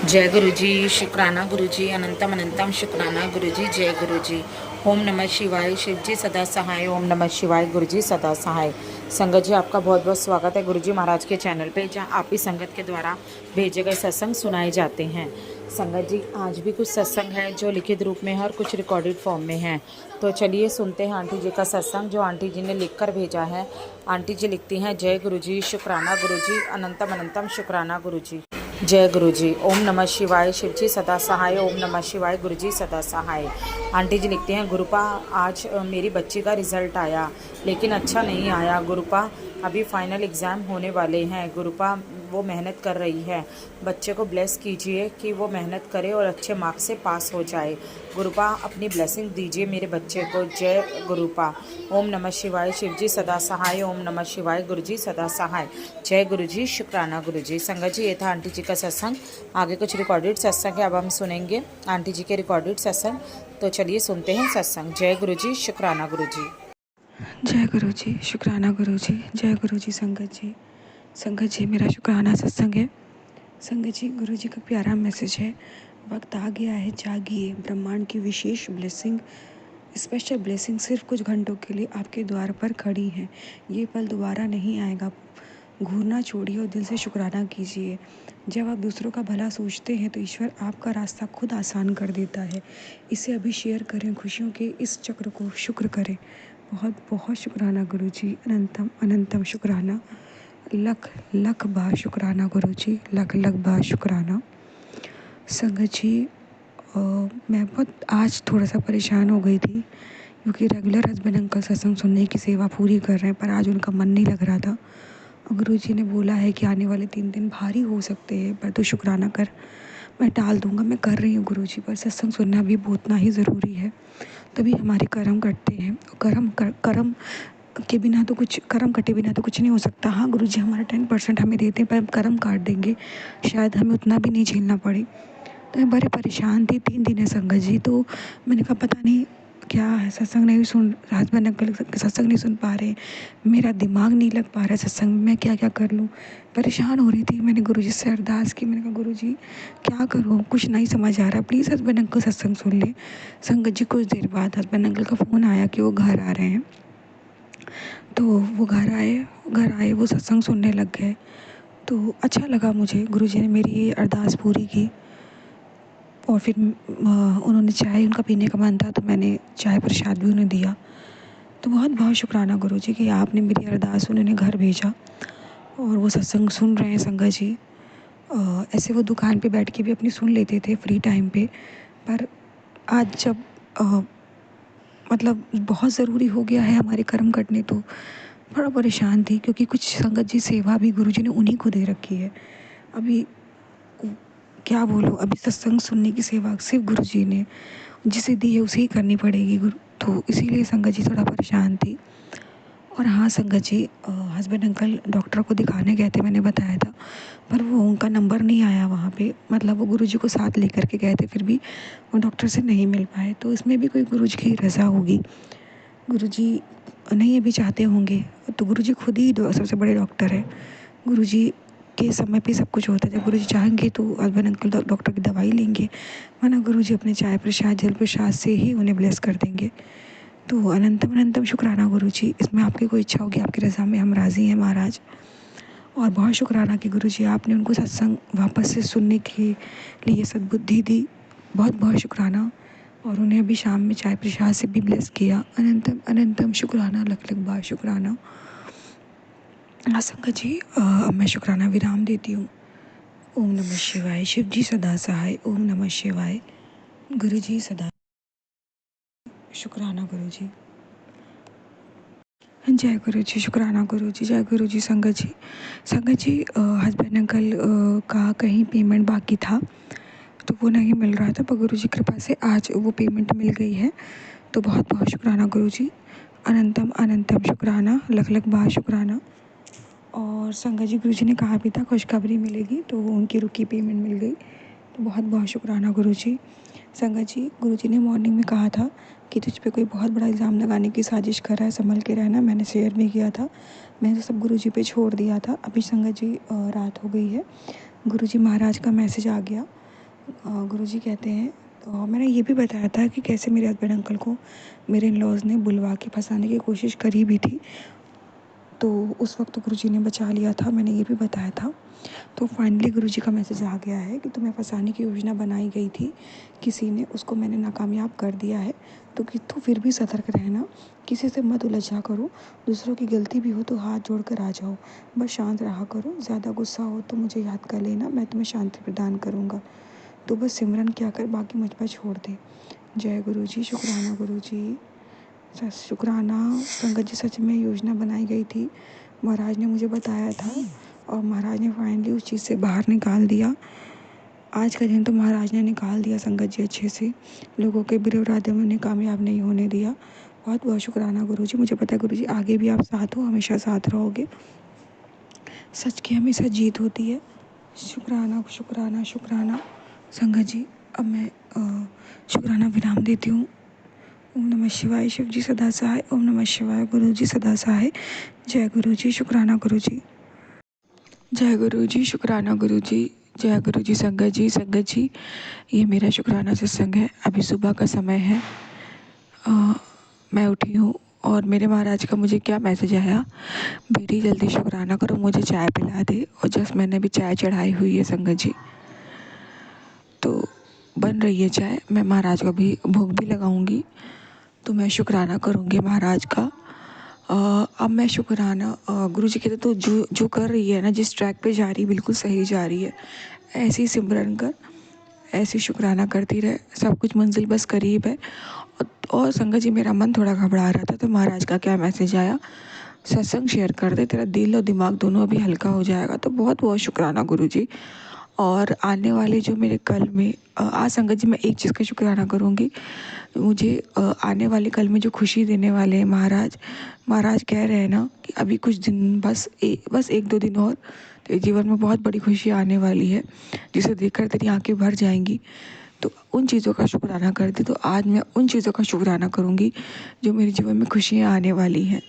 जय गुरु जी, शुक्राना गुरु जी, अनंतम अनंतम शुक्राना गुरु जी, जय गुरु जी। ओम नमः शिवाय, शिव जी सदा सहाय। ओम नमः शिवाय, गुरु जी सदा सहाय। संगत जी, आपका बहुत बहुत स्वागत है गुरु जी महाराज के चैनल पे, जहां आप ही संगत के द्वारा भेजे गए सत्संग सुनाए जाते हैं। संगत जी, आज भी कुछ सत्संग है जो लिखित रूप में है और कुछ रिकॉर्डेड फॉर्म में है। तो चलिए सुनते हैं आंटी जी का सत्संग, जो आंटी जी ने लिख कर भेजा है। आंटी जी लिखती हैं, जय गुरु जी, शुक्राना गुरु जी, अनंतम अनंतम शुक्राना गुरु जी। जय गुरु जी। ओम नमः शिवाय, शिव जी सदा सहाय। ओम नमः शिवाय, गुरु जी सदा सहाय। आंटी जी लिखते हैं, गुरुपा आज मेरी बच्ची का रिजल्ट आया, लेकिन अच्छा नहीं आया गुरुपा। अभी फाइनल एग्ज़ाम होने वाले हैं गुरुपा। वो मेहनत कर रही है, बच्चे को ब्लेस कीजिए कि वो मेहनत करे और अच्छे मार्क्स से पास हो जाए गुरुपा। अपनी ब्लेसिंग दीजिए मेरे बच्चे को। जय गुरुपा। ओम नमः शिवाय, शिव जी सदा सहाय। ओम नमः शिवाय, गुरु जी सदा सहाय। जय गुरु जी, शुक्राना गुरु जी। संगत जी, ये था आंटी जी का सत्संग। आगे कुछ रिकॉर्डेड सत्संग है, अब हम सुनेंगे आंटी जी के रिकॉर्डेड सत्संग। तो चलिए सुनते हैं सत्संग। जय गुरु जी, शुक्राना गुरु जी। जय गुरु जी, शुक्राना गुरु जी, जय गुरु जी। संगत जी मेरा शुक्राना सत्संग है। संगत जी, गुरु जी का प्यारा मैसेज है। वक्त आ गया है, जागिए। ब्रह्मांड की विशेष ब्लेसिंग, स्पेशल ब्लेसिंग सिर्फ कुछ घंटों के लिए आपके द्वार पर खड़ी है। ये पल दोबारा नहीं आएगा। घूरना छोड़िए और दिल से शुक्राना कीजिए। जब आप दूसरों का भला सोचते हैं तो ईश्वर आपका रास्ता खुद आसान कर देता है। इसे अभी शेयर करें, खुशियों के इस चक्र को शुक्र करें। बहुत बहुत शुक्राना गुरु जी, अनंतम अनंतम शुक्राना। लख लख बार शुक्राना गुरु जी, लख लख बार शुक्राना। संगत जी, मैं बहुत आज थोड़ा सा परेशान हो गई थी, क्योंकि रेगुलर हस्बैंड अंकल सत्संग सुनने की सेवा पूरी कर रहे हैं, पर आज उनका मन नहीं लग रहा था। गुरु जी ने बोला है कि आने वाले 3 दिन भारी हो सकते हैं, पर तो शुक्राना कर। मैं टाल दूंगा, मैं कर रही हूँ गुरु जी, पर सत्संग सुनना भी उतना ही ज़रूरी है। तभी हमारे कर्म कटते हैं। कर्म के बिना तो कुछ, कर्म कटे बिना तो कुछ नहीं हो सकता। हाँ गुरु जी, हमारा 10% हमें देते हैं, पर हम कर्म काट देंगे, शायद हमें उतना भी नहीं झेलना पड़े। तो मैं बड़े परेशान थी, 3 दिन है संगत जी। तो मैंने कहा पता नहीं क्या है, सत्संग नहीं सुन, हस्बैंड अंकल सत्संग नहीं सुन पा रहे, मेरा दिमाग नहीं लग पा रहा है सत्संग में, मैं क्या क्या कर लूँ। परेशान हो रही थी। मैंने गुरु जी से अरदास की। मैंने कहा गुरु जी क्या करूँ, कुछ नहीं समझ आ रहा, प्लीज़ हस्बैंड अंकल सत्संग सुन ले। संगत जी, कुछ देर बाद हस्बैंड अंकल का फ़ोन आया कि वो घर आ रहे हैं। तो वो घर आए, वो सत्संग सुनने लग गए। तो अच्छा लगा मुझे। गुरु जी ने मेरी ये अरदास पूरी की। और फिर उन्होंने चाय, उनका पीने का मन था, तो मैंने चाय प्रसाद भी उन्हें दिया। तो बहुत बहुत शुक्राना गुरु जी कि आपने मेरी अरदास उन्होंने घर भेजा और वो सत्संग सुन रहे हैं संगत जी। ऐसे वो दुकान पे बैठ के भी अपनी सुन लेते थे फ्री टाइम पे, पर आज जब मतलब बहुत ज़रूरी हो गया है हमारे कर्म कटने, तो बड़ा परेशान थी, क्योंकि कुछ संगत जी सेवा भी गुरु जी ने उन्हीं को दे रखी है। अभी क्या बोलूँ, अभी सत्संग सुनने की सेवा सिर्फ गुरु जी ने जिसे दी है उसे ही करनी पड़ेगी गुरु। तो इसीलिए संगत जी थोड़ा परेशान थी। और हाँ संगत जी, हस्बैंड अंकल डॉक्टर को दिखाने गए थे, मैंने बताया था, पर वो उनका नंबर नहीं आया वहाँ पे। मतलब वो गुरु जी को साथ लेकर के गए थे, फिर भी वो डॉक्टर से नहीं मिल पाए। तो इसमें भी कोई गुरु जी की रज़ा होगी। गुरु जी नहीं अभी चाहते होंगे, तो गुरु जी खुद ही सबसे बड़े डॉक्टर है। गुरु जी के समय पे सब कुछ होता है। जब गुरु जी चाहेंगे तो हस्बैंड अंकल डॉक्टर की दवाई लेंगे, वरना गुरु जी अपने चाय प्रसाद जल प्रसाद से ही उन्हें ब्लेस कर देंगे। तो अनंतम अनंतम शुक्राना गुरु जी। इसमें आपकी कोई इच्छा होगी, आपकी रज़ा में हम राज़ी हैं महाराज। और बहुत शुक्राना कि गुरु जी आपने उनको सत्संग वापस से सुनने के लिए सद्बुद्धि दी। बहुत बहुत शुक्राना। और उन्हें अभी शाम में चाय प्रसाद से भी ब्लेस किया। अनंतम अनंतम शुक्राना, लख लख बार शुक्राना। हाँ संगत जी, अब मैं शुक्राना विराम देती हूँ। ओम नमः शिवाय, शिव जी सदा सहाय। ओम नमः शिवाय, गुरु जी सदा। शुक्राना गुरु जी। जय गुरु जी, शुक्राना गुरु जी, जय गुरु जी। संगत जी, हस्बैंड अंकल का कहीं पेमेंट बाकी था, तो वो नहीं मिल रहा था, पर गुरु जी कृपा से आज वो पेमेंट मिल गई है। तो बहुत बहुत शुक्राना गुरु जी, अनंतम अनंतम शुक्राना, लख लख बार शुक्राना। और संगत जी, गुरु जी ने कहा भी था खुशखबरी मिलेगी, तो वो उनकी रुकी पेमेंट मिल गई। तो बहुत बहुत शुक्राना गुरु जी। संगत जी, गुरु जी ने मॉर्निंग में कहा था कि तुझ पे कोई बहुत बड़ा इल्ज़ाम लगाने की साजिश कर रहा है, संभल के रहना। मैंने शेयर भी किया था, मैंने तो सब गुरु जी पे छोड़ दिया था। अभी संगत जी रात हो गई है, गुरु जी महाराज का मैसेज आ गया गुरुजी कहते हैं, तो मैंने ये भी बताया था कि कैसे मेरे हस्बैंड अंकल को मेरे इन लॉज़ ने बुलवा के फंसाने की कोशिश करी भी थी। तो उस वक्त तो गुरुजी ने बचा लिया था, मैंने ये भी बताया था। तो फाइनली गुरुजी का मैसेज आ गया है कि तुम्हें फंसाने की योजना बनाई गई थी किसी ने, उसको मैंने नाकामयाब कर दिया है। तो कि तू फिर भी सतर्क रहना, किसी से मत उलझा करो, दूसरों की गलती भी हो तो हाथ जोड़ कर आ जाओ, बस शांत रहा करो, ज़्यादा गुस्सा हो तो मुझे याद कर लेना, मैं तुम्हें शांति प्रदान करूँगा। तो बस सिमरन क्या कर, बाकी मुझ पर छोड़ दे। जय गुरु जी, शुक्राना गुरु जी, शुक्राना संगत जी। सच में योजना बनाई गई थी, महाराज ने मुझे बताया था और महाराज ने फाइनली उस चीज़ से बाहर निकाल दिया। आज का दिन तो महाराज ने निकाल दिया संगत जी अच्छे से, लोगों के बुरे इरादे में उन्हें कामयाब नहीं होने दिया। बहुत बहुत शुक्राना गुरु जी। मुझे पता है गुरु जी आगे भी आप साथ हो, हमेशा साथ रहोगे, सच की हमेशा जीत होती है। शुक्राना शुक्राना शुक्राना संगत जी। अब मैं शुक्राना विराम देती हूँ। ओम नमः शिवाय, शिव जी सदा सहाय। ओम नमः शिवाय, गुरु जी सदा सहाय। जय गुरु जी, शुक्राना गुरु जी। जय गुरु जी, शुक्राना गुरु जी। जय गुरु जी संगत जी। संगत जी, ये मेरा शुक्राना सत्संग है। अभी सुबह का समय है, मैं उठी हूँ और मेरे महाराज का मुझे क्या मैसेज आया, बेटी जल्दी शुक्राना करो, मुझे चाय पिला दे। और जस्ट मैंने भी चाय चढ़ाई हुई है संगत जी, तो बन रही है चाय। मैं महाराज को भी भोग भी लगाऊंगी, तो मैं शुक्राना करूंगी महाराज का। अब मैं शुक्राना गुरु जी कहते तो जो जो कर रही है ना, जिस ट्रैक पे जा रही है बिल्कुल सही जा रही है, ऐसे ही सिमरन कर, ऐसे शुक्राना करती रहे, सब कुछ मंजिल बस करीब है। और संगत जी मेरा मन थोड़ा घबरा रहा था, तो महाराज का क्या मैसेज आया, सत्संग शेयर कर दे, तेरा दिल और दिमाग दोनों अभी हल्का हो जाएगा। तो बहुत बहुत शुक्राना गुरु जी। और आने वाले जो मेरे कल में आज संगत जी मैं एक चीज़ का शुक्राना करूँगी, मुझे आने वाले कल में जो खुशी देने वाले हैं महाराज, महाराज कह रहे हैं ना कि अभी कुछ दिन बस एक दो दिन और तेरे जीवन में बहुत बड़ी खुशी आने वाली है, जिसे देखकर तेरी आंखें भर जाएंगी। तो उन चीज़ों का शुक्राना करती, तो आज मैं उन चीज़ों का शुक्राना करूँगी जो मेरे जीवन में खुशियाँ आने वाली हैं,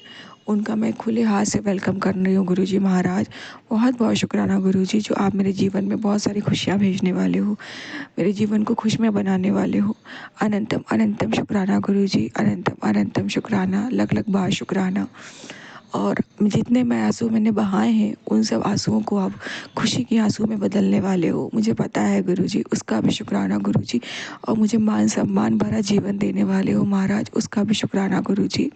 उनका मैं खुले हाथ से वेलकम कर रही हूँ गुरुजी महाराज। बहुत बहुत शुक्राना गुरुजी, जो आप मेरे जीवन में बहुत सारी खुशियाँ भेजने वाले हो, मेरे जीवन को खुशमय बनाने वाले हो। अनंतम अनंतम शुक्राना गुरुजी, अनंतम अनंतम शुक्राना, लख लख बार शुक्राना। और जितने मैं आंसू मैंने बहाए हैं, उन सब आंसुओं को आप खुशी के आंसू में बदलने वाले हो, मुझे पता है गुरुजी, उसका भी शुक्राना गुरुजी। और मुझे मान सम्मान भरा जीवन देने वाले हो महाराज, उसका भी शुक्राना गुरुजी।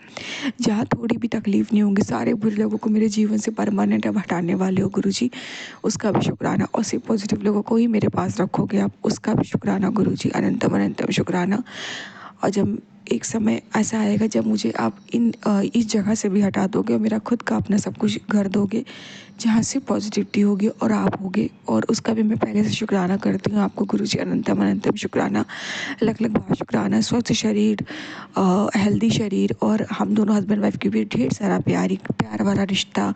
जहाँ थोड़ी भी तकलीफ नहीं होंगी, सारे बुरे लोगों को मेरे जीवन से परमानेंट अब हटाने वाले हो गुरुजी, उसका भी शुक्राना। और सिर्फ पॉजिटिव लोगों को ही मेरे पास रखोगे आप, उसका भी शुक्राना गुरुजी, अनंतम अनंतम शुक्राना। और जब एक समय ऐसा आएगा जब मुझे आप इस जगह से भी हटा दोगे और मेरा खुद का अपना सब कुछ घर दोगे, जहाँ से पॉजिटिविटी होगी और आप होगे, और उसका भी मैं पहले से शुक्राना करती हूँ आपको गुरुजी, अनंतम अनंतम शुक्राना, लख लख बार शुक्राना। स्वस्थ शरीर, हेल्दी शरीर, और हम दोनों हस्बैंड वाइफ के भी ढेर सारा प्यार वाला रिश्ता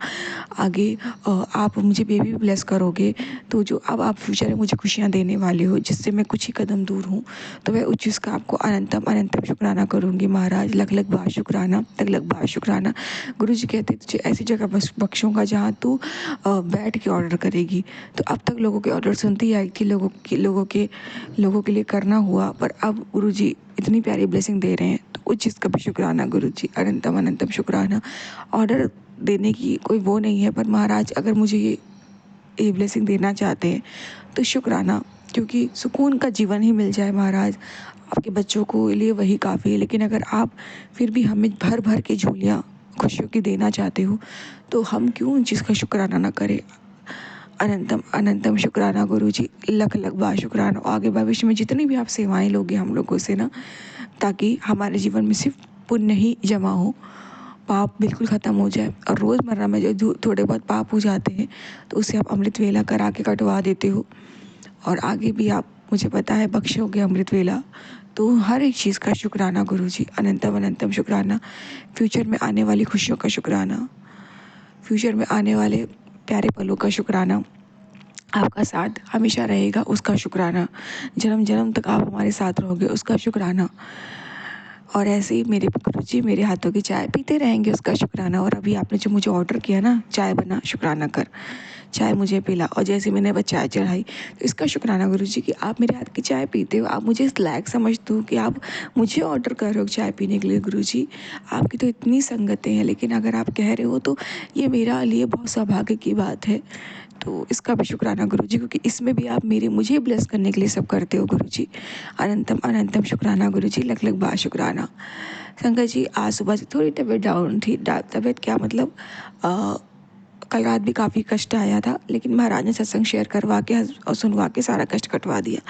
आगे। आप मुझे बेबी भी ब्लेस करोगे, तो जो अब आप फ्यूचर में मुझे खुशियाँ देने वाले हो, जिससे मैं कुछ ही कदम दूर हूँ, तो मैं उस चीज़ का आपको अनंतम अनंतम शुक्राना करूँगी महाराज। लख लख बार शुक्राना, लख लख बार शुक्राना। गुरु जी कहते तुझे ऐसी जगह बस बख्शूँगा जहाँ तू बैठ के ऑर्डर करेगी। तो अब तक लोगों के ऑर्डर सुनती आई कि लोगों के लिए करना हुआ, पर अब गुरु जी इतनी प्यारी ब्लेसिंग दे रहे हैं, तो उस चीज़ का भी शुक्राना गुरु जी, अनंतम अनंतम शुक्राना। ऑर्डर देने की कोई वो नहीं है, पर महाराज अगर मुझे ये ब्लेसिंग देना चाहते हैं तो शुक्राना, क्योंकि सुकून का जीवन ही मिल जाए महाराज, आपके बच्चों को लिए वही काफ़ी है। लेकिन अगर आप फिर भी हमें भर भर के झोलियाँ खुशियों की देना चाहते हो, तो हम क्यों उन चीज़ का शुक्राना ना करें। अनंतम अनंतम शुक्राना गुरु जी, लख लख बार शुक्राना। आगे भविष्य में जितनी भी आप सेवाएं लोगे हम लोगों से ना, ताकि हमारे जीवन में सिर्फ पुण्य ही जमा हो, पाप बिल्कुल ख़त्म हो जाए। और रोज़मर्रा में जो थोड़े बहुत पाप हो जाते हैं, तो उसे आप अमृत वेला करा के कटवा देते हो, और आगे भी आप मुझे पता है बख्शोगे अमृत वेला। तो हर एक चीज़ का शुक्राना गुरु जी, अनंतम अनंतम शुक्राना। फ्यूचर में आने वाली खुशियों का शुक्राना, फ्यूचर में आने वाले प्यारे पलों का शुक्राना, आपका साथ हमेशा रहेगा उसका शुक्राना, जन्म जन्म तक आप हमारे साथ रहोगे उसका शुक्राना। और ऐसे ही मेरे गुरुजी मेरे हाथों की चाय पीते रहेंगे उसका शुक्राना। और अभी आपने जो मुझे ऑर्डर किया ना, चाय बना शुक्राना कर, चाय मुझे पिला और जैसे मैंने बस चाय चढ़ाई तो इसका शुक्राना गुरुजी कि आप मेरे हाथ की चाय पीते हो, आप मुझे इस लायक समझते हो कि आप मुझे ऑर्डर कर रहे हो चाय पीने के लिए। गुरुजी आपकी तो इतनी संगतें हैं, लेकिन अगर आप कह रहे हो तो ये मेरा लिए बहुत सौभाग्य की बात है। तो इसका भी शुक्राना गुरुजी, क्योंकि इसमें भी आप मेरे मुझे ब्लेस करने के लिए सब करते हो गुरुजी। अनंतम अनंतम शुक्राना गुरुजी, लख लख बार शुक्राना। शंकर जी आज सुबह से थोड़ी तबीयत डाउन थी। तबीयत क्या मतलब कल रात भी काफ़ी कष्ट आया था, लेकिन महाराज ने सत्संग शेयर करवा के और सुनवा के सारा कष्ट कटवा दिया।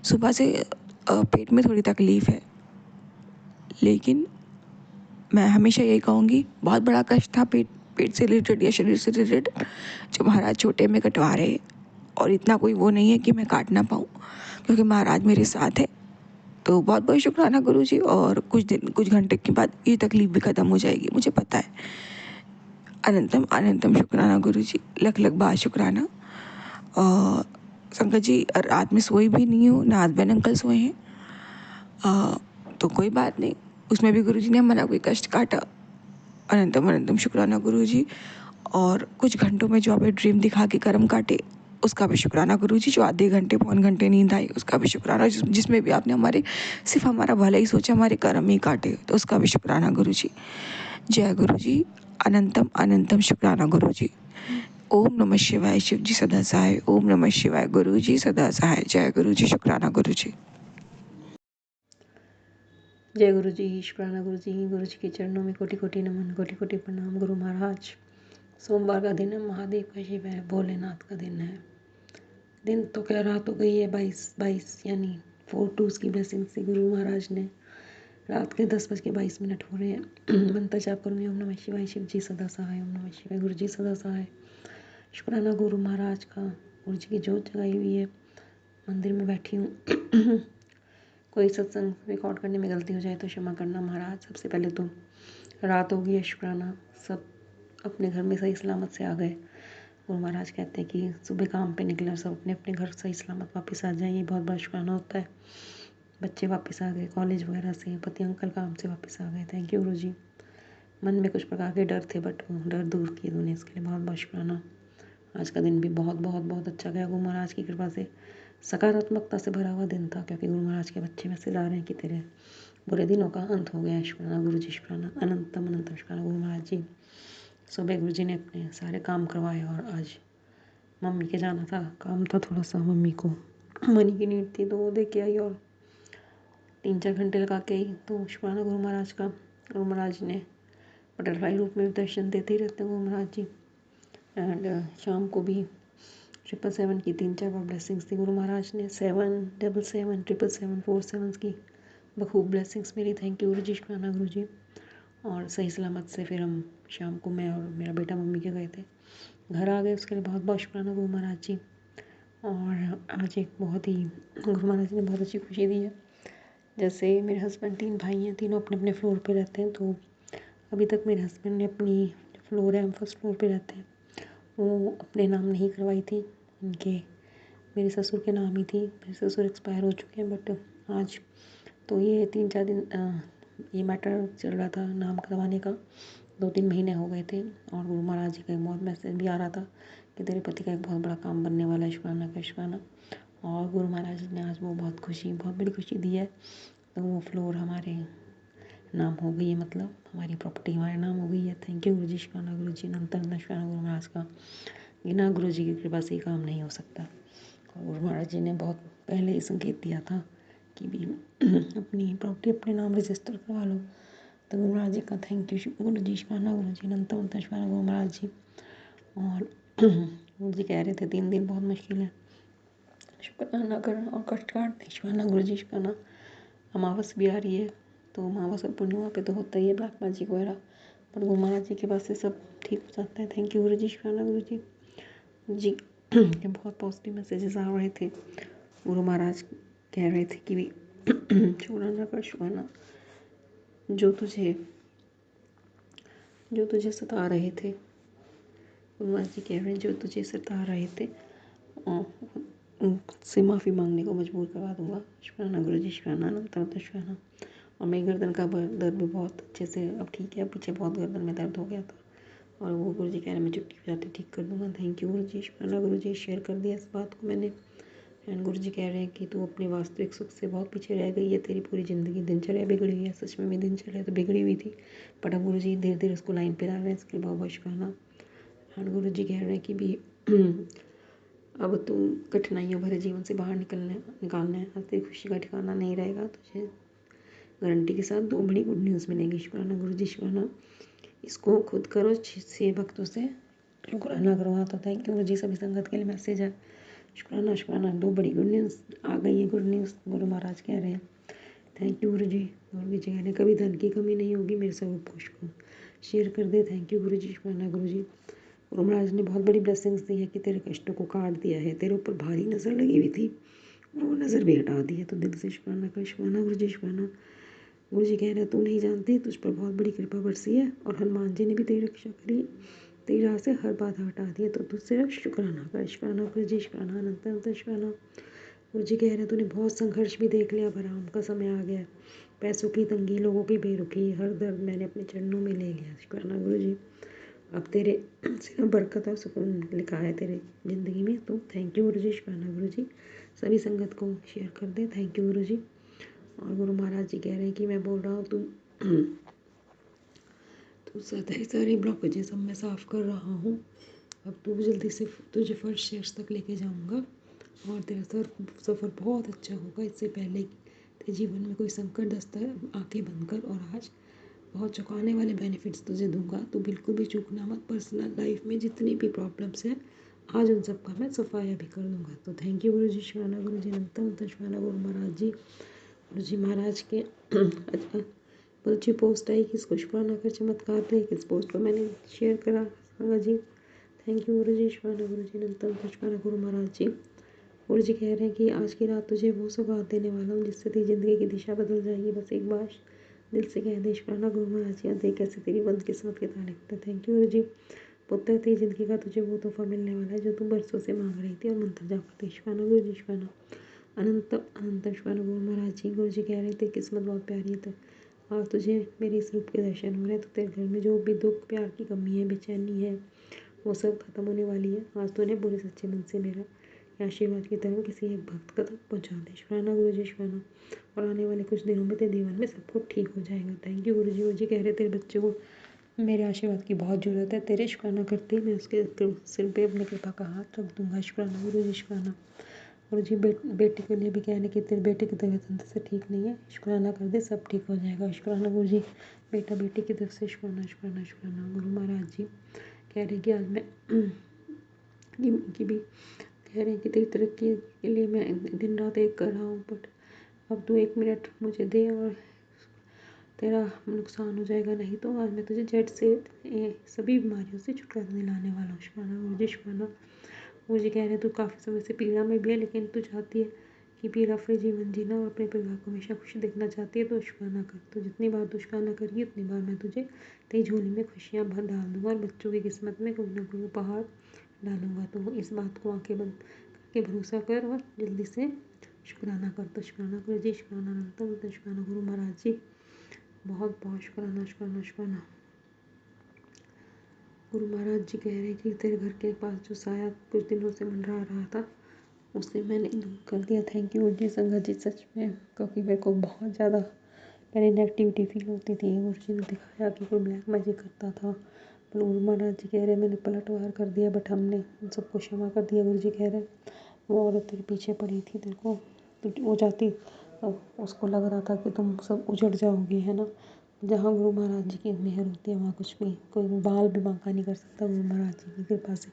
सुबह से पेट में थोड़ी तकलीफ़ है, लेकिन मैं हमेशा यही कहूँगी बहुत बड़ा कष्ट था पेट पेट से रिलेटेड या शरीर से रिलेटेड, जो महाराज छोटे में कटवा रहे हैं। और इतना कोई वो नहीं है कि मैं काट ना पाऊँ, क्योंकि महाराज मेरे साथ है। तो बहुत बहुत शुक्राना गुरुजी, और कुछ घंटे के बाद ये तकलीफ़ भी ख़त्म हो जाएगी, मुझे पता है। अनंतम अनंतम शुक्राना गुरुजी, लख लख बार शुक्राना। और शंकर जी रात में सोई भी नहीं हूँ, ना हस्बैंड अंकल सोए हैं। तो कोई बात नहीं, उसमें भी गुरुजी ने हमारा कोई कष्ट काटा। अनंतम अनंतम शुक्राना गुरुजी। और कुछ घंटों में जो हमें ड्रीम दिखा के कर्म काटे, उसका भी शुक्राना गुरुजी। जो आधे घंटे पौन घंटे नींद आई, उसका भी शुक्राना। जिसमें भी आपने हमारे सिर्फ हमारा भला ही सोचा, हमारे कर्म ही काटे, तो उसका भी शुक्राना गुरुजी। जय गुरुजी। अनंतम अनंतम शुक्राना गुरुजी। ओम नमः शिवाय, शिव जी सदा सहाय। ओम नमः शिवाय, गुरु जी सदा सहाय। जय गुरु जी, शुक्राना गुरु जी। जय गुरु जी, शुक्राना गुरु जी के चरणों में कोटि कोटि नमन, कोटि कोटि प्रणाम। गुरु महाराज, सोमवार का दिन है, महादेव का शिव है, भोलेनाथ का दिन है। दिन तो क्या रात हो गई है, 22 यानी 4/2 की ब्लेसिंग से गुरु महाराज ने रात के 10:22 हो रहे हैं। मंत्र जाप करूँगी, ओम नमः शिवाय, शिव जी सदा सहाय। ओम नमः शिवाय, गुरु जी सदा सहाय। शुक्राना गुरु महाराज का, गुरु जी की जोत जगाई हुई है, मंदिर में बैठी हूँ। कोई सत्संग रिकॉर्ड करने में गलती हो जाए तो क्षमा करना महाराज। सबसे पहले तो रात हो गई है, शुक्राना सब अपने घर में सही सलामत से आ गए। गुरु महाराज कहते हैं कि सुबह काम पे निकले और सब अपने अपने घर सही सलामत वापस आ जाए, ये बहुत बड़ा शुक्राना होता है। बच्चे वापस आ गए कॉलेज वगैरह से, पति अंकल काम से वापस आ गए। थैंक यू गुरु जी। मन में कुछ प्रकार के डर थे, बट वो डर दूर किए उन्होंने, इसके लिए बहुत बहुत शुक्राना। आज का दिन भी बहुत बहुत बहुत अच्छा गया गुरु महाराज की कृपा से। सकारात्मकता से भरा हुआ दिन था, क्योंकि गुरु महाराज के बच्चे मैसेज आ रहे हैं कि तेरे बुरे दिनों का अंत हो गया है। शुक्राना गुरु जी, शुक्राना अनंतम अनंतम शुक्राना गुरु महाराज जी। सुबह गुरु जी ने अपने सारे काम करवाए, और आज मम्मी के जाना था, काम था थोड़ा सा, मम्मी को मनी की नीड थी, तो वो दे के आई और 3-4 घंटे लगा के आई। तो शुक्राना गुरु महाराज का। गुरु महाराज ने बटरफ्लाई रूप में दर्शन देते ही रहते हैं गुरु महाराज जी। एंड शाम को भी 777 की 3-4 बार ब्लेसिंग्स दी गुरु महाराज ने। 777 777 4 7 की बखूब ब्लेसिंग्स मेरी। थैंक यू गुरु जी, शुक्राना गुरु जी। और सही सलामत से फिर हम शाम को मैं और मेरा बेटा मम्मी के गए थे, घर आ गए, उसके लिए बहुत बहुत शुक्राना गुरु महाराज जी। और आज एक बहुत ही गुरु महाराज ने बहुत अच्छी खुशी दी है। जैसे मेरे हस्बैंड 3 भाई हैं, तीनों अपने अपने फ्लोर पे रहते हैं। तो अभी तक मेरे हस्बैंड ने अपनी फ्लोर है, हम फर्स्ट फ्लोर पे रहते हैं, वो अपने नाम नहीं करवाई थी, उनके मेरे ससुर के नाम ही थी। मेरे ससुर एक्सपायर हो चुके हैं, बट आज तो ये 3-4 दिन ये मैटर चल रहा था नाम करवाने का। 2-3 महीने हो गए थे, और गुरु महाराज जी का बहुत मैसेज भी आ रहा था कि तेरे पति का एक बहुत बड़ा काम बनने वाला है, शुक्राना का शुक्राना। और गुरु महाराज ने आज वो बहुत बड़ी खुशी दी है। तो वो फ्लोर हमारे नाम हो गई है, मतलब हमारी प्रॉपर्टी हमारे नाम हो गई है। थैंक यू गुरु जी, शुक्राना गुरु जी, अनंत शुक्राना गुरु महाराज का। बिना गुरु जी की कृपा से ही काम नहीं हो सकता। और गुरु महाराज जी ने बहुत पहले ही संकेत दिया था कि भी अपनी प्रॉपर्टी अपने नाम रजिस्टर करवा लो। तो गुरु महाराज जी का थैंक यू गुरु जी, शुक्राना गुरु जी, अनंत शुक्राना गुरु महाराज जी। और गुरु जी कह रहे थे 3 दिन बहुत मुश्किल है, शुक्राना कर और कष्ट काटते, शुक्राना गुरु जी, शुक्राना। अमावस भी आ रही है, तो अमावस और पूर्णिमा पे तो होता ही है ब्लैक मैजिक वगैरह, पर गुरु महाराज जी के पास से सब ठीक हो जाता है। थैंक यू गुरु जी, शुक्राना गुरु जी। जी के बहुत पॉजिटिव मैसेजेस आ रहे थे। गुरु महाराज कह रहे थे कि भी शुक्राना कर, शुक्राना। जो तुझे सता रहे थे, गुरु महाराज जी कह रहे हैं, जो तुझे सता रहे थे से माफ़ी मांगने को मजबूर करवा दूंगा। शुक्राना गुरु जी, शुक्राना अनंत शुक्राना। और मेरी गर्दन का दर्द भी बहुत अच्छे से अब ठीक है। पीछे बहुत गर्दन में दर्द हो गया था, और वो गुरु जी कह रहे मैं छुट्टी हो जाती ठीक कर दूँगा। थैंक यू गुरु जी, शुक्राना गुरु जी, शेयर कर दिया इस बात को मैंने। एंड गुरु जी कह रहे हैं कि तू अपने वास्तविक सुख से बहुत पीछे रह गई है, तेरी पूरी ज़िंदगी दिनचर्या बिगड़ी हुई है। सच में भी दिनचर्या तो बिगड़ी हुई थी, बट अब गुरु जी धीरे धीरे उसको लाइन पे ला रहे हैं, इसके लिए बहुत बहुत शुक्राना। एंड गुरु जी कह रहे हैं कि भी अब तू कठिनाइयों भरे जीवन से बाहर निकालना है, अब तेरी खुशी का ठिकाना नहीं रहेगा। तुझे गारंटी के साथ 2 बड़ी गुड न्यूज़ मिलेंगी। शुक्राना गुरु जी, शुक्राना। इसको खुद करो, 6 भक्तों से शुक्राना करो। हाँ तो थैंक यू गुरु जी, सभी संगत के लिए मैसेज है। शुक्राना शुक्राना, 2 बड़ी गुड न्यूज़ आ गई है। गुड न्यूज़ गुरु महाराज कह रहे हैं। थैंक यू गुरु जी। गुरु जी कह रहे हैं कभी धन की कमी नहीं होगी, मेरे सब खुश को शेयर कर दे। थैंक यू गुरु जी, शुक्राना गुरु जी। गुरु महाराज ने बहुत बड़ी ब्लेसिंग्स दी है कि तेरे कष्टों को काट दिया है, तेरे ऊपर भारी नज़र लगी हुई थी, वो नज़र भी हटा दी है। तो दिल से शुक्राना कर, शुक्राना गुरु जी, शुक्राना। गुरु जी कह रहे हैं तू नहीं जानती तुझ पर बहुत बड़ी कृपा बरसी है, और हनुमान जी ने भी तेरी रक्षा करी, तेरी राह से हर बाधा हटा दी है। तो तुझसे शुक्राना कर, शुक्राना गुरु जी, शुक्राना, अनंत अनंत शुक्राना। गुरु जी कह रहे हैं तूने बहुत संघर्ष भी देख लिया, अब आराम का समय आ गया है। पैसों की तंगी, लोगों की बेरुखी, हर दर्द मैंने अपने चरणों में ले लिया। शुक्राना गुरु जी। अब तेरे सिर्फ बरकत और सुकून लिखा है तेरे ज़िंदगी में। तो थैंक यू गुरु जी, शुक्राना गुरु जी। सभी संगत को शेयर कर दे। थैंक यू गुरु जी। और गुरु महाराज जी कह रहे हैं कि मैं बोल रहा हूँ तू सारे ब्लॉकेजेस अब मैं साफ़ कर रहा हूँ। अब तू जल्दी से तुझे फर्स्ट स्टेज तक लेके जाऊँगा, और तेरा सफ़र बहुत अच्छा होगा। इससे पहले तेरे जीवन में कोई संकट दस्ता है, आंखें बंद कर, और आज बहुत चौंकाने वाले बेनिफिट्स तुझे दूंगा। तो बिल्कुल भी चूकना मत। पर्सनल लाइफ में जितनी भी प्रॉब्लम्स हैं, आज उन सब का मैं सफाया भी कर दूंगा। तो थैंक यू गुरु जी, शुक्राना गुरु जी, अनंत शुक्राना गुरु महाराज जी। गुरु जी महाराज के अच्छी पोस्ट आई, किसको शुक्राना कर चमत्कार थे, किस पोस्ट पर मैंने शेयर करा संगा जी। थैंक यू गुरु जी, शुक्राना गुरु जी, अनंत शुक्राना गुरु महाराज जी। गुरु जी कह रहे हैं कि आज की रात तुझे वो सौगात देने वाला हूँ जिससे तेरी ज़िंदगी की दिशा बदल जाएगी। बस एक बार दिल से कह दे शुक्राना गुरु महाराज जी, देख कैसे तेरी बंद किस्मत के ताले खुलते। थैंक यू गुरु जी। पुत्र तेरी ज़िंदगी का तुझे वो तोहफा मिलने वाला है जो तू बरसों से मांग रही थी और मंत्र जाप करती। शुक्राना गुरु जी, शुक्राना, अनंत अनंत शुक्राना गुरु महाराज जी। गुरु जी कह रहे हैं तेरी किस्मत बहुत प्यारी है। तो आज तुझे मेरे इस रूप के दर्शन हो रहे हैं। तो तेरे घर में जो भी दुख, प्यार की कमी है, बेचैनी है, वो सब खत्म होने वाली है। आज तूने पूरे सच्चे मन से मेरा आशीर्वाद की तरह किसी एक भक्त का तक पहुँचा दे। शुक्राना गुरु जी, शुक्राना। और आने वाले कुछ दिनों में तेरे जीवन में सब कुछ ठीक हो जाएगा। थैंक यू गुरु जी। गुरु जी कह रहे तेरे बच्चे को मेरे आशीर्वाद की बहुत ज़रूरत है। तेरे शुक्राना करते ही मैं उसके सिर पे अपने कृपा का हाथ रख दूंगा। शुक्राना गुरु जी, शुक्राना। गुरु जी बेटे के लिए भी कह रहे कि तेरे बेटे की तबीयत अंदर से ठीक नहीं है, शुक्राना कर दे, सब ठीक हो जाएगा। शुक्राना गुरु जी। बेटा बेटी की तरफ से शुक्राना शुक्राना शुक्राना। गुरु महाराज जी कह रहे कि आज मैं की भी कह रहे हैं कि तेरी तरक्की के लिए मैं दिन रात एक कर रहा हूँ, बट अब तू 1 मिनट मुझे दे और तेरा नुकसान हो जाएगा। नहीं तो आज मैं तुझे झट से सभी बीमारियों से छुटकारा दिलाने वाला हूँ। शुक्राना गुरु जी, शुक्राना। गुरु जी कह रहे हैं तू काफ़ी समय से पीड़ा में भी है, लेकिन तू चाहती है कि पीड़ा फ्री जीवन जीना और अपने परिवार को हमेशा खुश देखना चाहती है। तो शुक्राना कर। तो जितनी बार तू शुक्राना करेगी उतनी बार मैं तुझे तेरी झोली में खुशियाँ भर डाल दूँगा, और बच्चों की किस्मत में कोई ना कोई उपहार डालूंगा। तो इस बात को आंखें बंद करके भरोसा कर और जल्दी से शुक्राना कर। तो शुक्राना गुरु जी, शुक्राना, अनंत शुक्राना गुरु महाराज जी। बहुत बहुत शुक्राना शुक्राना शुक्राना। गुरु महाराज जी कह रहे हैं कि तेरे घर के पास जो साया कुछ दिनों से मंडरा रहा था, उसे मैंने दूर कर दिया। थैंक यू गुरु जी, संगत जी। सच में क्योंकि मेरे को बहुत ज़्यादा पहले नेगेटिविटी फील होती थी। गुरु जी ने दिखाया कि कोई ब्लैक मैजिक करता था, पर गुरु महाराज जी कह रहे हैं मैंने पलटवार कर दिया, बट हमने उन सबको क्षमा कर दिया। गुरु जी कह रहे हैं वो औरत तेरे पीछे पड़ी थी, तेरे को वो जाती, उसको लग रहा था कि तुम सब उजड़ जाओगे, है ना। जहाँ गुरु महाराज जी की मेहर होती है वहाँ कुछ भी, कोई बाल भी बांका नहीं कर सकता गुरु महाराज जी की कृपा से।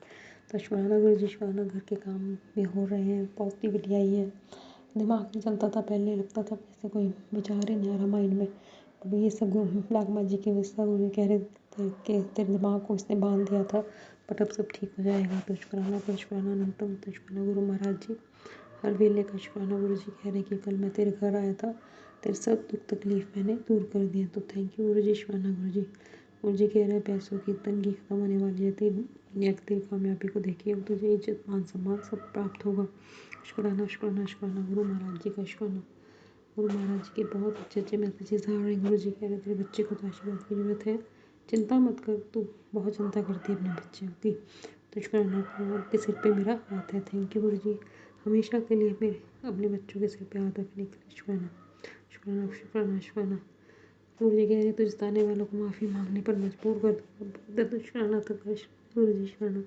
तो शुक्राना गुरु जी, शुक्राना। घर के काम भी हो रहे हैं, पॉजिटिविटी आई है। दिमाग नहीं चलता था पहले, लगता था जैसे कोई विचार ही नहीं आ रहा माइंड में। तो ये सब ब्लैक मैजिक की वजह गुरु कह रहे थे कि तेरे दिमाग को इसने बांध दिया था, बट अब सब ठीक हो जाएगा। तो शुक्राना पर शुक्राना, अनंतम तो शुक्राना गुरु महाराज जी। हर वेले का शुक्राना। गुरु जी कह रहे कि कल मैं तेरे घर आया था, तेरे सब दुख तकलीफ मैंने दूर कर दिया। तो थैंक यू गुरु जी, शुक्राना गुरु जी। गुरु जी कह रहे हैं पैसों की तंगी खत्म होने वाली है, तेरी कामयाबी को देखिए, अब तुझे इज्जत मान सम्मान सब प्राप्त होगा। शुक्राना शुक्राना शुक्राना गुरु महाराज जी का, शुक्राना। गुरु महाराज जी के बहुत अच्छे अच्छे मैसेजेस आ रहे हैं। गुरु जी कह रहे तेरे बच्चे को तो आशीर्वाद की जरूरत है, चिंता मत कर, तू बहुत चिंता करती है अपने बच्चों की, तो शुक्राना करो, आपके सिर पे मेरा हाथ है। थैंक यू गुरु जी, हमेशा के लिए मेरे अपने बच्चों के सिर पे हाथ रखने के लिए शुक्राना शुक्राना शुक्राना शुक्राना। गुरु जी कह रहे तुझ ताने वालों को माफ़ी मांगने पर मजबूर कर दूंगा, तो शुक्राना तो कर गुरु जी शुक्राना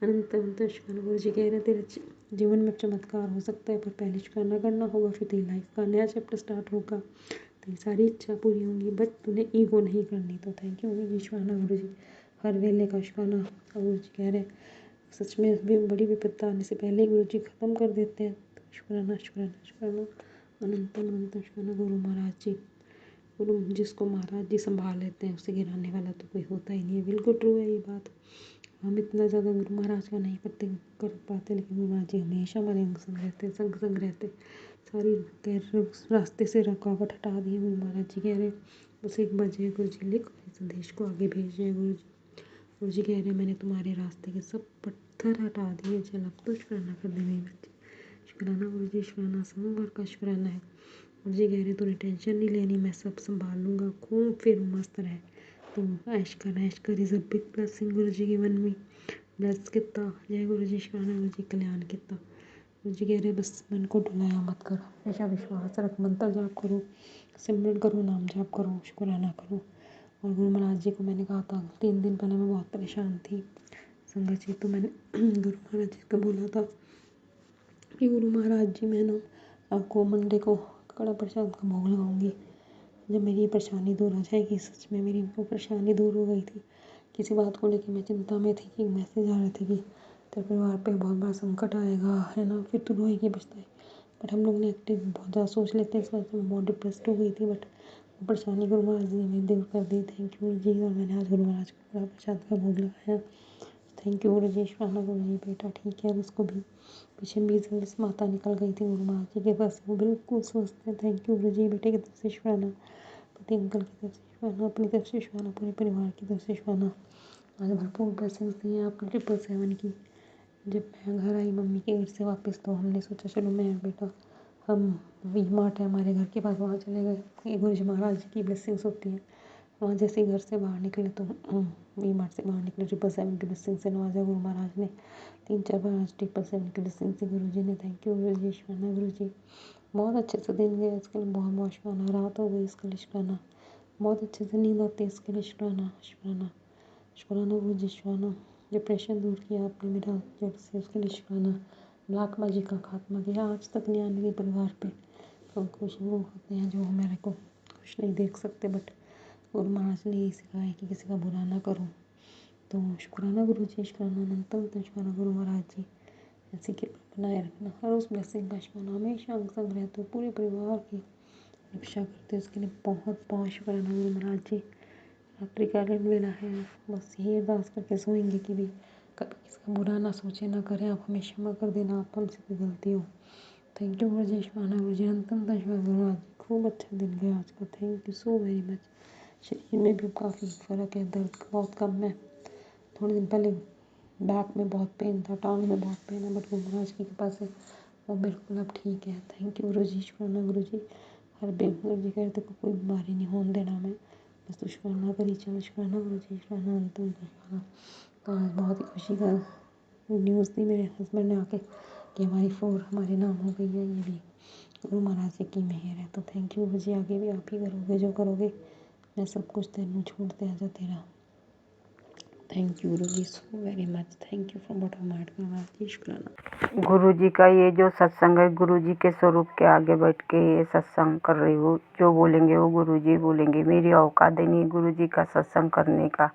अनंत अनंत शुक्राना। गुरु जी कह रहे तेरे जीवन में चमत्कार हो सकता है, पर पहले शुक्राना करना होगा, फिर तेरी लाइफ का नया चैप्टर स्टार्ट होगा, तेरी सारी इच्छा पूरी होंगी, बट तूने ईगो नहीं करनी। तो थैंक यू गुरु जी शुक्राना गुरु जी, हर वेले का शुक्राना। और गुरु जी कह रहे सच में भी बड़ी विपत्ता आने से पहले ही गुरु जी ख़त्म कर देते हैं। तो शुक्राना शुक्राना शुक्राना अनंत अनंत शुक्राना गुरु महाराज जी। गुरु जिसको महाराज जी संभाल लेते हैं उसे गिराने वाला तो कोई होता ही नहीं है। बिल्कुल ट्रू है ये बात। हम इतना ज़्यादा गुरु महाराज का नहीं कर पाते, लेकिन गुरु महाराज जी हमेशा हमारे संग रहते, संग रहते, सारी रास्ते से रुकावट हटा दी गुरु महाराज जी। कह रहे बस एक बार जय गुरु जी लिख इस संदेश को आगे भेज। जय गुरु जी। गुरु जी कह रहे मैंने तुम्हारे रास्ते के सब पत्थर हटा दिए, चल अब तो शुक्राना कर दे मेरे बच्चे। शुक्राना गुरु जी शुक्राना, सोमवार का शुक्राना है। गुरु जी कह रहे तूने टेंशन नहीं लेनी, मैं सब संभाल लूँगा, खूब फिर मस्त रहे, तुम ऐश कर इज़ अ बिग ब्लेसिंग। गुरु जी की मन में ब्लेस किता। जय गुरु जी शुक्राना गुरु जी कल्याण किता। गुरु जी कह रहे बस मन को डुलाया मत कर, हमेशा विश्वास रख, मंत्र जाप करो, सिमरन करो, नाम जाप करो, शुक्राना करो। और गुरु महाराज जी को मैंने कहा था 3 दिन पहले मैं बहुत परेशान थी संगत जी, तो मैंने गुरु महाराज जी को बोला था कि गुरु महाराज जी मैं ना आपको मंडे को कड़ा प्रसाद का भोग लगाऊंगी, जब मेरी ये परेशानी दूर हो जाएगी। सच में मेरी वो परेशानी दूर हो गई थी। किसी बात को लेकर मैं चिंता में थी कि मैसेज आ रहे थे कि तेरे परिवार पे बहुत बड़ा संकट आएगा, है ना, फिर तू रोएगी पछताएगी। बट हम लोग ने एक्टिव बहुत ज़्यादा सोच लेते हैं, इस वजह से मैं बहुत डिप्रेस्ड हो गई थी। बट वो परेशानी गुरु महाराज जी ने दूर कर दी। थैंक यू गुरु जी। और मैंने आज गुरु महाराज को बड़ा प्रसाद का भोग लगाया। थैंक यू गुरु जी शुक्राना गुरु जी। बेटा ठीक है, उसको भी पीछे मीजल्स माता निकल गई थी गुरु महाराज जी के पास, वो बिल्कुल स्वस्थ है। थैंक यू गुरु जी। बेटे की तरफ से शुक्राना, पति अंकल की तरफ से शुक्राना, अपनी तरफ से शुक्राना, पूरे परिवार की तरफ से शुक्राना। आज भरपूर ब्लेसिंग्स दी हैं आपने 777 की। जब मैं घर आई मम्मी के घर से वापस, तो हमने सोचा चलो मैं और बेटा हम वी मार्ट है हमारे घर के पास, वहाँ चले गए। ये गुरु जी महाराज जी की ब्लेसिंग्स होती हैं। वहाँ जैसे ही घर से बाहर निकले तो वी मार्ट से बाहर निकले, 777 की ब्लेसिंग से नवाजा गुरु महाराज ने। 3-4 बार 777 की ब्लेसिंग से गुरु जी ने। थैंक यू गुरु जी शुक्राना गुरु जी। बहुत अच्छे से दिन गया, इसके लिए बहुत बहुत शुक्राना। रात हो गई इसके लिए शुक्राना। बहुत अच्छे से नींद आती है इसके लिए शुक्राना शुक्राना शुक्राना गुरु जी शुक्राना। डिप्रेशन दूर किया आपने मेरा जड़ से, उसके लिए शुक्राना। ब्लैकबाजी का खात्मा किया, आज तक नहीं आने के परिवार पे। तो कुछ लोग होते हैं जो मेरे को कुछ नहीं देख सकते, बट गुरु महाराज ने यही सिखाया है कि किसी का बुरा ना करो। तो शुक्राना गुरु जी शुक्राना अनंतम शुक्राना गुरु महाराज जी। ऐसी कृपा बनाए रखना, हर उस ब्लेसिंग का शुक्राना, हमेशा अंग संग रहते हो, पूरे परिवार की रक्षा करते हो, उसके लिए बहुत बहुत शुक्राना गुरु महाराज जी। रात्रिकालीन वेला है, बस यही अरदास करके सोएंगे कि भी कभी किसी का बुरा ना सोचे ना करें, आप हमें क्षमा कर देना, आप हमसे कोई गलती हो। थैंक यू गुरु जी शुक्राना गुरु जी अंतम शुक्राना गुरु महाराज जी। खूब अच्छा दिन गया आज का। Thank you so very much. शरीर में भी काफ़ी फ़र्क है, दर्द बहुत कम है। थोड़े दिन पहले बैक में बहुत पेन था, टांग में बहुत पेन है, बट गुरु महाराज की कृपा से वो बिल्कुल अब ठीक है। थैंक यू गुरु जी शुक्राना गुरु जी। हर गुरु जी कहते को कोई बीमारी नहीं होने देना मैं, बस तो शुक्राना करी चलो। शुक्राना गुरु जी शुक्राना अंतम शुक्राना। तो आज बहुत ही खुशी का न्यूज़ दी मेरे हस्बैंड ने आके कि हमारी 4 हमारे नाम हो गई है। ये भी गुरु महाराज जी की मेहर है। तो थैंक यू गुरु जी, आगे भी आप ही करोगे जो करोगे, मैं सब कुछ तेनू छोड़ते आजा तेरा। Thank you Guru ji so very much. Thank you from bottom heart Guru Maharaj जी शुक्राना। गुरु जी का ये जो सत्संग है, गुरु जी के स्वरूप के आगे बैठ के ये सत्संग कर रही हूँ। जो बोलेंगे वो गुरु जी बोलेंगे, मेरी औकात नहीं गुरु जी का सत्संग करने का,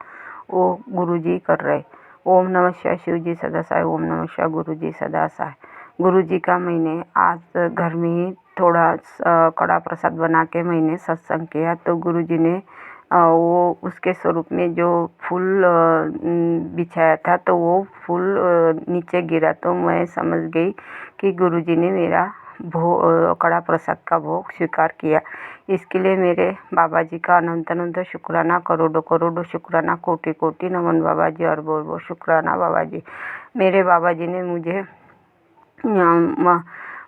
वो गुरु जी कर रहे। ओम नमः शिवाय, शिव जी सदा सहाय। ओम नमः शिवाय, गुरु जी सदा सहाय। गुरु जी का मैंने आज घर में ही थोड़ा कड़ा प्रसाद बना के मैंने सत्संग किया, तो गुरु जी ने वो उसके स्वरूप में जो फूल बिछाया था, तो वो फूल नीचे गिरा, तो मैं समझ गई कि गुरुजी ने मेरा कड़ा प्रसाद का भोग स्वीकार किया। इसके लिए मेरे बाबा जी का अनंत अनंत शुक्राना, करोड़ों करोड़ों शुक्राना, कोटि कोटि नमन बाबा जी, और बहुत बहुत शुक्राना बाबा जी। मेरे बाबा जी ने मुझे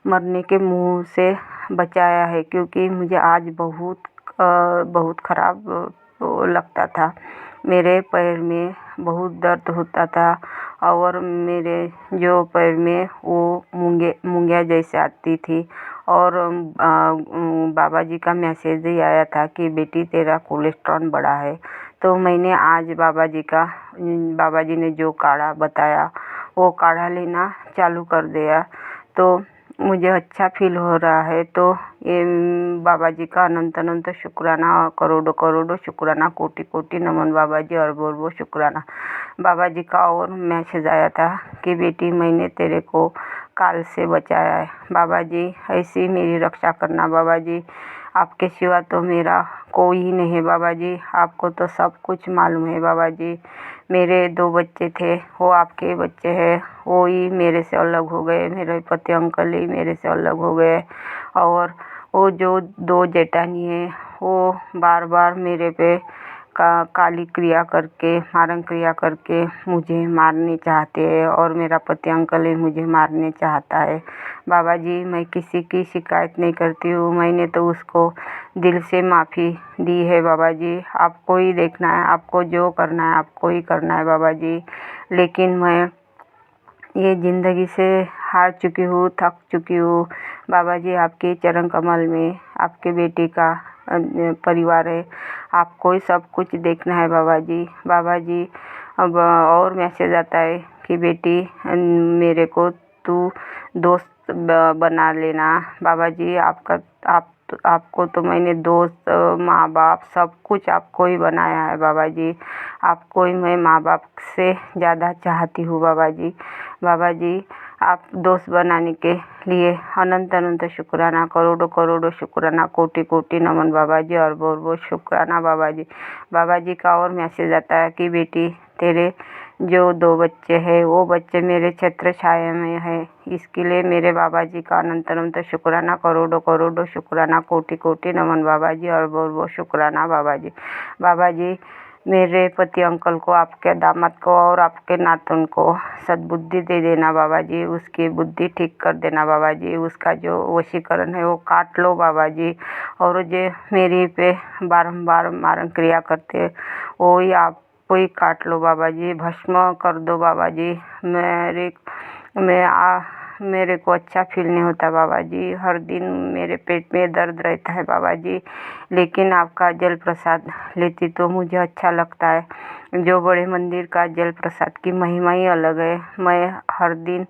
मरने के मुंह से बचाया है, क्योंकि मुझे आज बहुत खराब लगता था। मेरे पैर में बहुत दर्द होता था और मेरे जो पैर में वो मूंगिया जैसे आती थी। और बाबा जी का मैसेज ही आया था कि बेटी तेरा कोलेस्ट्रॉल बढ़ा है। तो मैंने आज बाबा जी ने जो काढ़ा बताया वो काढ़ा लेना चालू कर दिया, तो मुझे अच्छा फील हो रहा है। तो ये बाबा जी का अनंत अनंत शुक्राना, करोड़ों करोड़ों शुक्राना, कोटि कोटि नमन बाबा जी, अरबों अरबों शुक्राना। बाबा जी का और मैसेज आया था कि बेटी मैंने तेरे को काल से बचाया है। बाबा जी ऐसी मेरी रक्षा करना बाबा जी, आपके सिवा तो मेरा कोई ही नहीं है बाबा जी, आपको तो सब कुछ मालूम है बाबा जी। मेरे 2 बच्चे थे, वो आपके बच्चे हैं, वो ही मेरे से अलग हो गए, मेरे पति अंकल ही मेरे से अलग हो गए। और वो जो 2 जेठानी है वो बार बार मेरे पे काली क्रिया करके, मारण क्रिया करके मुझे मारने चाहते हैं और मेरा पति अंकल ही मुझे मारने चाहता है। बाबा जी मैं किसी की शिकायत नहीं करती हूँ, मैंने तो उसको दिल से माफ़ी दी है बाबा जी। आपको ही देखना है, आपको जो करना है आपको ही करना है बाबा जी। लेकिन मैं ये ज़िंदगी से हार चुकी हूँ, थक चुकी हूँ बाबा जी। आपके चरण कमल में आपके बेटी का परिवार है, आपको ही सब कुछ देखना है बाबा जी। बाबा जी अब और मैसेज आता है कि बेटी मेरे को तू दोस्त बना लेना बाबा जी। आपको तो मैंने दोस्त, माँ बाप सब कुछ आपको ही बनाया है बाबा जी। आपको ही मैं माँ बाप से ज़्यादा चाहती हूँ बाबा जी। बाबा जी आप दोस्त बनाने के लिए अनंत अनंत शुक्राना, करोड़ों करोड़ों शुक्राना, कोटि कोटि नमन बाबा जी, अरबों अरबों शुक्राना बाबा जी। बाबा जी का और मैसेज आता है कि बेटी तेरे जो 2 बच्चे हैं वो बच्चे मेरे छत्र छाया में है, इसके लिए मेरे बाबा जी का अनंत अनंत शुक्राना, करोड़ों करोड़ों शुक्राना, कोटि कोटि नमन बाबा जी, अरबों अरबों शुक्राना बाबा जी। बाबा जी मेरे पति अंकल को, आपके दामाद को और आपके नातन को सद्बुद्धि दे देना बाबा जी, उसकी बुद्धि ठीक कर देना बाबा जी। उसका जो वशीकरण है वो काट लो बाबा जी। और जो मेरी पे बारंबार मारण क्रिया करते वो ही आप कोई काट लो बाबा जी, भस्म कर दो बाबा जी। मेरे को अच्छा फील नहीं होता बाबा जी, हर दिन मेरे पेट में दर्द रहता है बाबा जी। लेकिन आपका जल प्रसाद लेती तो मुझे अच्छा लगता है। जो बड़े मंदिर का जल प्रसाद की महिमा ही अलग है। मैं हर दिन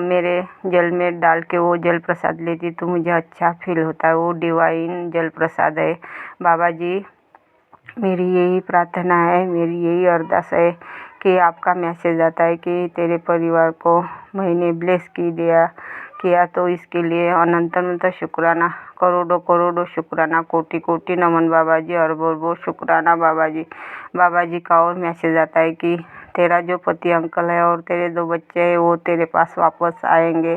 मेरे जल में डाल के वो जल प्रसाद लेती तो मुझे अच्छा फील होता है। वो डिवाइन जल प्रसाद है बाबा जी। मेरी यही प्रार्थना है, मेरी यही अरदास है कि आपका मैसेज आता है कि तेरे परिवार को मैंने ब्लेस किया तो इसके लिए अनंत अनंत शुक्राना, करोड़ों करोड़ों शुक्राना, कोटि कोटि नमन बाबा जी, अरबों अरबों शुक्राना बाबा जी। बाबा जी का और मैसेज आता है कि तेरा जो पति अंकल है और तेरे 2 बच्चे हैं वो तेरे पास वापस आएंगे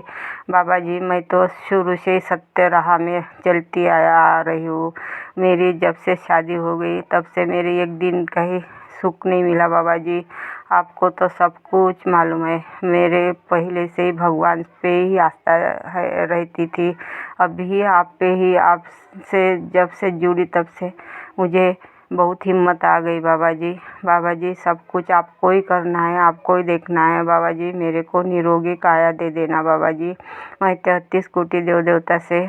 बाबा जी। मैं तो शुरू से ही सत्य राह में चलती आ रही हूँ। मेरी जब से शादी हो गई तब से मेरे एक दिन का ही सुख नहीं मिला बाबा जी। आपको तो सब कुछ मालूम है, मेरे पहले से ही भगवान पे ही आस्था रहती थी। अभी आप पे ही, आपसे जब से जुड़ी तब से मुझे बहुत हिम्मत आ गई बाबा जी। बाबा जी सब कुछ आपको ही करना है, आपको ही देखना है बाबा जी। मेरे को निरोगी काया दे देना बाबा जी। मैं 33 कोटि देव देवता से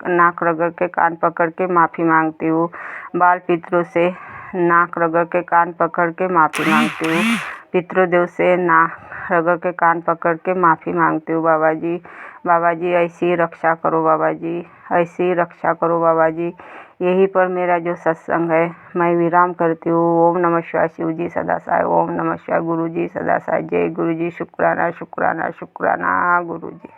नाक रगड़ के कान पकड़ के माफ़ी मांगती हूँ। बाल पितरों से नाक रगड़ के कान पकड़ के माफ़ी मांगती हूँ। पितृदेव से नाक रगड़ के कान पकड़ के माफ़ी मांगती हूँ बाबा जी। बाबा जी ऐसी रक्षा करो बाबा जी, ऐसी रक्षा करो बाबा जी। यहीं पर मेरा जो सत्संग है मैं विराम करती हूँ। ओम नमः शिवाय शिव जी सदा साय, ओम नमः शिवाय गुरु जी सदा साय। जय गुरु जी, शुक्राना शुक्राना शुक्राना गुरु जी।